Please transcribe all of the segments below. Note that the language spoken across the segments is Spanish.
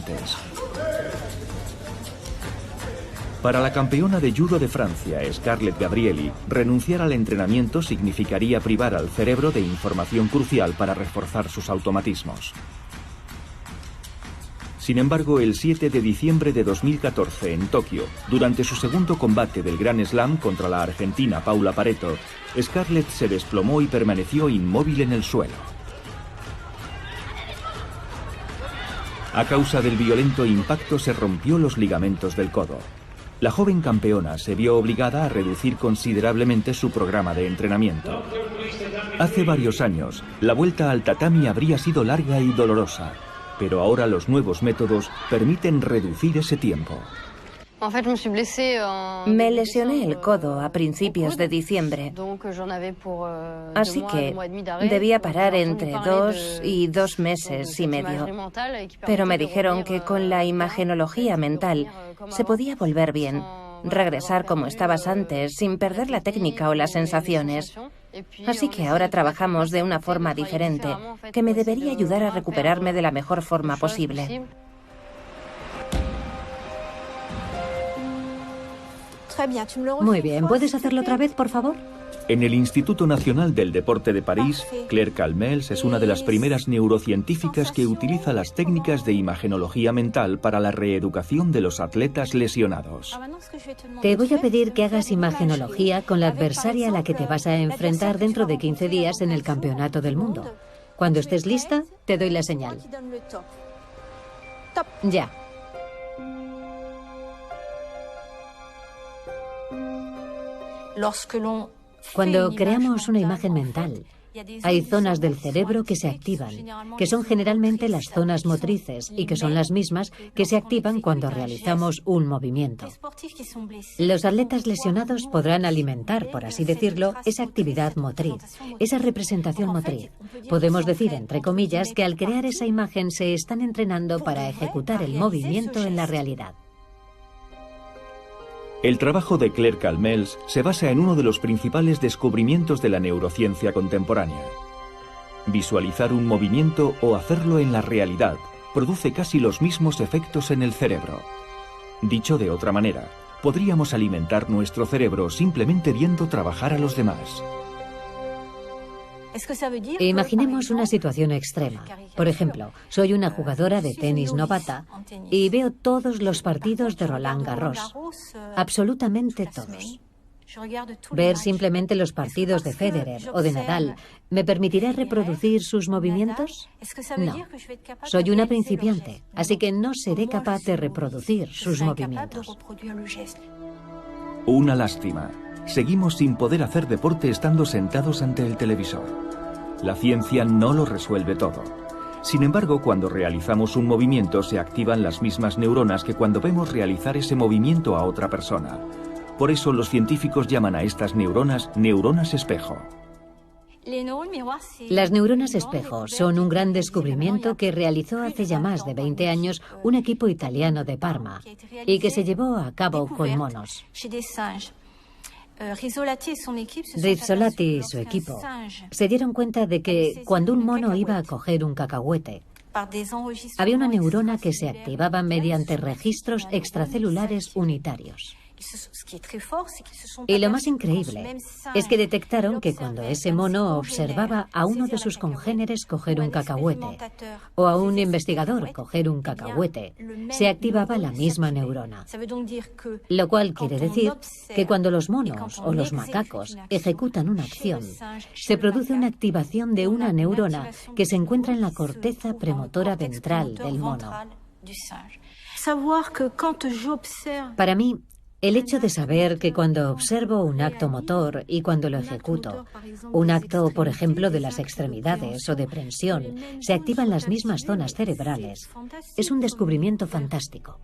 participantes. Para la campeona de judo de Francia, Scarlett Gabrieli, renunciar al entrenamiento significaría privar al cerebro de información crucial para reforzar sus automatismos. Sin embargo, el 7 de diciembre de 2014 en Tokio, durante su segundo combate del Grand Slam contra la argentina Paula Pareto, Scarlett se desplomó y permaneció inmóvil en el suelo. A causa del violento impacto se rompió los ligamentos del codo. La joven campeona se vio obligada a reducir considerablemente su programa de entrenamiento. Hace varios años, la vuelta al tatami habría sido larga y dolorosa, pero ahora los nuevos métodos permiten reducir ese tiempo. Me lesioné el codo a principios de diciembre, así que debía parar entre 2 y 2 meses y medio. Pero me dijeron que con la imagenología mental se podía volver bien, regresar como estabas antes sin perder la técnica o las sensaciones. Así que ahora trabajamos de una forma diferente, que me debería ayudar a recuperarme de la mejor forma posible. Muy bien, ¿puedes hacerlo otra vez, por favor? En el Instituto Nacional del Deporte de París, Claire Calmels es una de las primeras neurocientíficas que utiliza las técnicas de imagenología mental para la reeducación de los atletas lesionados. Te voy a pedir que hagas imagenología con la adversaria a la que te vas a enfrentar dentro de 15 días en el Campeonato del Mundo. Cuando estés lista, te doy la señal. Ya. Cuando creamos una imagen mental, hay zonas del cerebro que se activan, que son generalmente las zonas motrices y que son las mismas que se activan cuando realizamos un movimiento. Los atletas lesionados podrán alimentar, por así decirlo, esa actividad motriz, esa representación motriz. Podemos decir, entre comillas, que al crear esa imagen se están entrenando para ejecutar el movimiento en la realidad. El trabajo de Claire Calmels se basa en uno de los principales descubrimientos de la neurociencia contemporánea. Visualizar un movimiento o hacerlo en la realidad produce casi los mismos efectos en el cerebro. Dicho de otra manera, podríamos alimentar nuestro cerebro simplemente viendo trabajar a los demás. Imaginemos una situación extrema. Por ejemplo, soy una jugadora de tenis novata y veo todos los partidos de Roland Garros. Absolutamente todos. Ver simplemente los partidos de Federer o de Nadal, ¿me permitirá reproducir sus movimientos? No. Soy una principiante, así que no seré capaz de reproducir sus movimientos. Una lástima. Seguimos sin poder hacer deporte estando sentados ante el televisor. La ciencia no lo resuelve todo. Sin embargo, cuando realizamos un movimiento se activan las mismas neuronas que cuando vemos realizar ese movimiento a otra persona. Por eso los científicos llaman a estas neuronas neuronas espejo. Las neuronas espejo son un gran descubrimiento que realizó hace ya más de 20 años un equipo italiano de Parma y que se llevó a cabo con monos. Rizzolatti y su equipo se dieron cuenta de que cuando un mono iba a coger un cacahuete, había una neurona que se activaba mediante registros extracelulares unitarios. Y lo más increíble es que detectaron que cuando ese mono observaba a uno de sus congéneres coger un cacahuete o a un investigador coger un cacahuete, se activaba la misma neurona. Lo cual quiere decir que cuando los monos o los macacos ejecutan una acción, se produce una activación de una neurona que se encuentra en la corteza premotora ventral del mono. Para mí, el hecho de saber que cuando observo un acto motor y cuando lo ejecuto, un acto, por ejemplo, de las extremidades o de prensión, se activan las mismas zonas cerebrales, es un descubrimiento fantástico.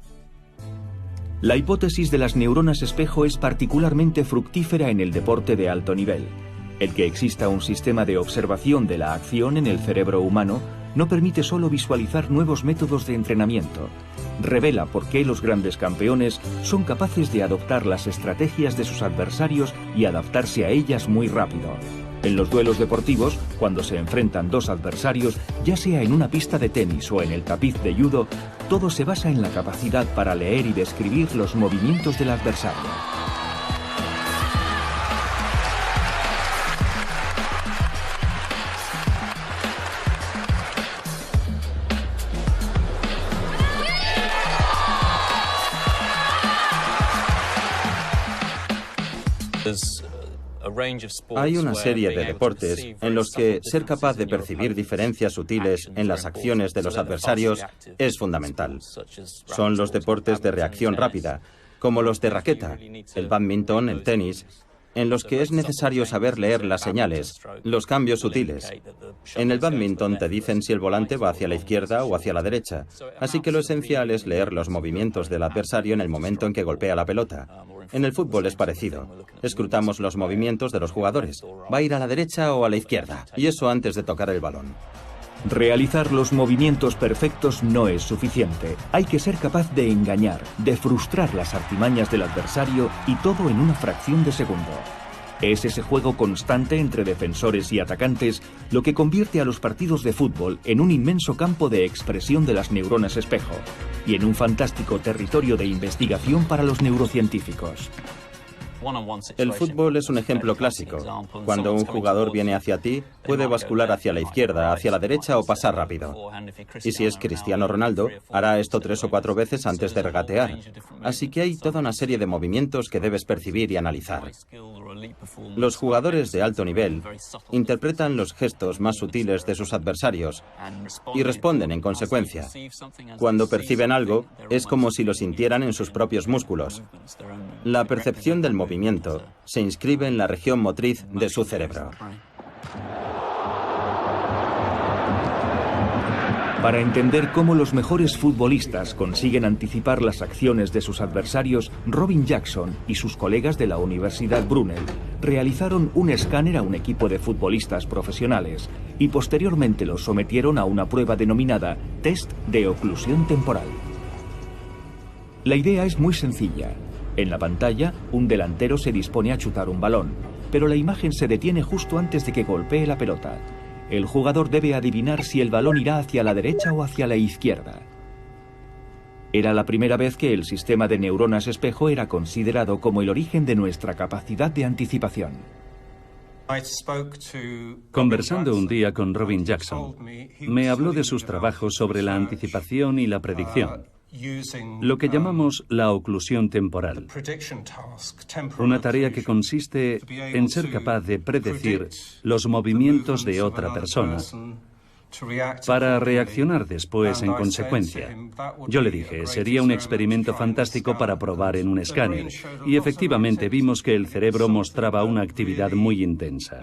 La hipótesis de las neuronas espejo es particularmente fructífera en el deporte de alto nivel. El que exista un sistema de observación de la acción en el cerebro humano no permite solo visualizar nuevos métodos de entrenamiento. Revela por qué los grandes campeones son capaces de adoptar las estrategias de sus adversarios y adaptarse a ellas muy rápido. En los duelos deportivos, cuando se enfrentan dos adversarios, ya sea en una pista de tenis o en el tapiz de judo, todo se basa en la capacidad para leer y describir los movimientos del adversario. Hay una serie de deportes en los que ser capaz de percibir diferencias sutiles en las acciones de los adversarios es fundamental. Son los deportes de reacción rápida, como los de raqueta, el bádminton, el tenis, en los que es necesario saber leer las señales, los cambios sutiles. En el bádminton te dicen si el volante va hacia la izquierda o hacia la derecha, así que lo esencial es leer los movimientos del adversario en el momento en que golpea la pelota. En el fútbol es parecido. Escrutamos los movimientos de los jugadores. ¿Va a ir a la derecha o a la izquierda? Y eso antes de tocar el balón. Realizar los movimientos perfectos no es suficiente. Hay que ser capaz de engañar, de frustrar las artimañas del adversario y todo en una fracción de segundo. Es ese juego constante entre defensores y atacantes lo que convierte a los partidos de fútbol en un inmenso campo de expresión de las neuronas espejo y en un fantástico territorio de investigación para los neurocientíficos. El fútbol es un ejemplo clásico. Cuando un jugador viene hacia ti, puede bascular hacia la izquierda, hacia la derecha o pasar rápido. Y si es Cristiano Ronaldo, hará esto 3 o 4 veces antes de regatear. Así que hay toda una serie de movimientos que debes percibir y analizar. Los jugadores de alto nivel interpretan los gestos más sutiles de sus adversarios y responden en consecuencia. Cuando perciben algo, es como si lo sintieran en sus propios músculos. La percepción del movimiento se inscribe en la región motriz de su cerebro. Para entender cómo los mejores futbolistas consiguen anticipar las acciones de sus adversarios, Robin Jackson y sus colegas de la Universidad Brunel realizaron un escáner a un equipo de futbolistas profesionales y posteriormente los sometieron a una prueba denominada test de oclusión temporal. La idea es muy sencilla. En la pantalla, un delantero se dispone a chutar un balón, pero la imagen se detiene justo antes de que golpee la pelota. El jugador debe adivinar si el balón irá hacia la derecha o hacia la izquierda. Era la primera vez que el sistema de neuronas espejo era considerado como el origen de nuestra capacidad de anticipación. Conversando un día con Robin Jackson, me habló de sus trabajos sobre la anticipación y la predicción, lo que llamamos la oclusión temporal. Una tarea que consiste en ser capaz de predecir los movimientos de otra persona para reaccionar después en consecuencia. Yo le dije, sería un experimento fantástico para probar en un escáner, y efectivamente vimos que el cerebro mostraba una actividad muy intensa.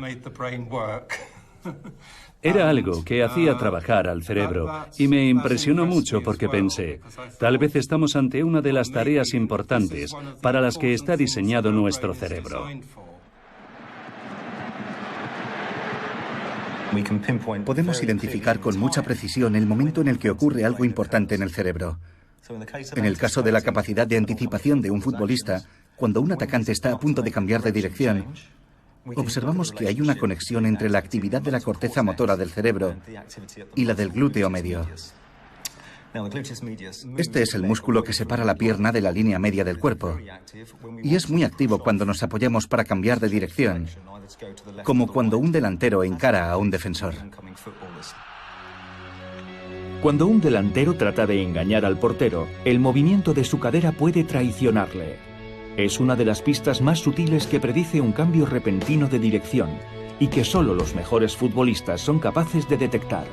Era algo que hacía trabajar al cerebro y me impresionó mucho porque pensé, tal vez estamos ante una de las tareas importantes para las que está diseñado nuestro cerebro. Podemos identificar con mucha precisión el momento en el que ocurre algo importante en el cerebro. En el caso de la capacidad de anticipación de un futbolista, cuando un atacante está a punto de cambiar de dirección, observamos que hay una conexión entre la actividad de la corteza motora del cerebro y la del glúteo medio. Este es el músculo que separa la pierna de la línea media del cuerpo y es muy activo cuando nos apoyamos para cambiar de dirección, como cuando un delantero encara a un defensor. Cuando un delantero trata de engañar al portero, el movimiento de su cadera puede traicionarle. Es una de las pistas más sutiles que predice un cambio repentino de dirección y que solo los mejores futbolistas son capaces de detectar.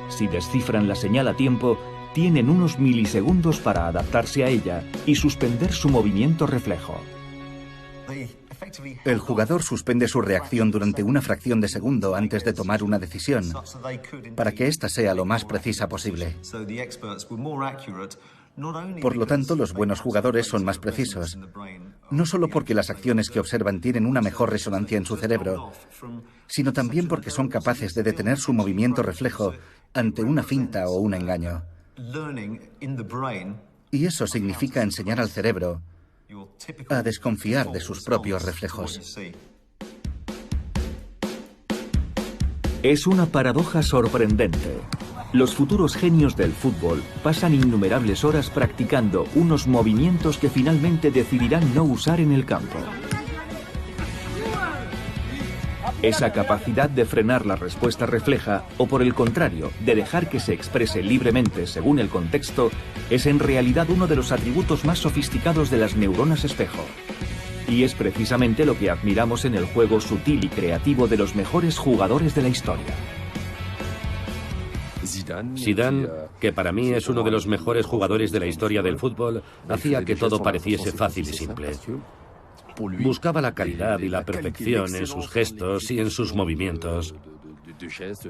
Si descifran la señal a tiempo, tienen unos milisegundos para adaptarse a ella y suspender su movimiento reflejo. El jugador suspende su reacción durante una fracción de segundo antes de tomar una decisión, para que ésta sea lo más precisa posible. Por lo tanto, los buenos jugadores son más precisos, no solo porque las acciones que observan tienen una mejor resonancia en su cerebro, sino también porque son capaces de detener su movimiento reflejo ante una finta o un engaño. Y eso significa enseñar al cerebro a desconfiar de sus propios reflejos. Es una paradoja sorprendente. Los futuros genios del fútbol pasan innumerables horas practicando unos movimientos que finalmente decidirán no usar en el campo. Esa capacidad de frenar la respuesta refleja, o por el contrario, de dejar que se exprese libremente según el contexto, es en realidad uno de los atributos más sofisticados de las neuronas espejo. Y es precisamente lo que admiramos en el juego sutil y creativo de los mejores jugadores de la historia. Zidane, que para mí es uno de los mejores jugadores de la historia del fútbol, hacía que todo pareciese fácil y simple. Buscaba la calidad y la perfección en sus gestos y en sus movimientos.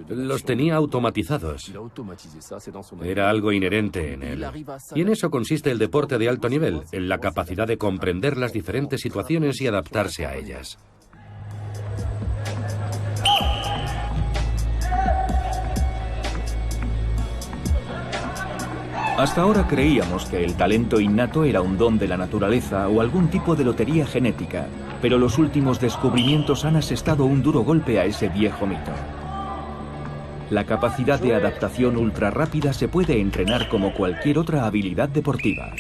Los tenía automatizados. Era algo inherente en él. Y en eso consiste el deporte de alto nivel, en la capacidad de comprender las diferentes situaciones y adaptarse a ellas. Hasta ahora creíamos que el talento innato era un don de la naturaleza o algún tipo de lotería genética, pero los últimos descubrimientos han asestado un duro golpe a ese viejo mito. La capacidad de adaptación ultra rápida se puede entrenar como cualquier otra habilidad deportiva.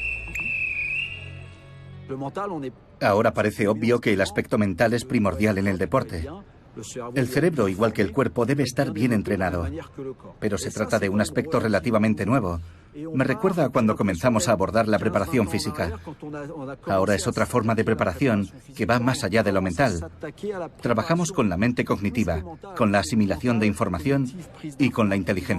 Ahora parece obvio que el aspecto mental es primordial en el deporte. El cerebro, igual que el cuerpo, debe estar bien entrenado, pero se trata de un aspecto relativamente nuevo. Me recuerda a cuando comenzamos a abordar la preparación física. Ahora es otra forma de preparación que va más allá de lo mental. Trabajamos con la mente cognitiva, con la asimilación de información y con la inteligencia.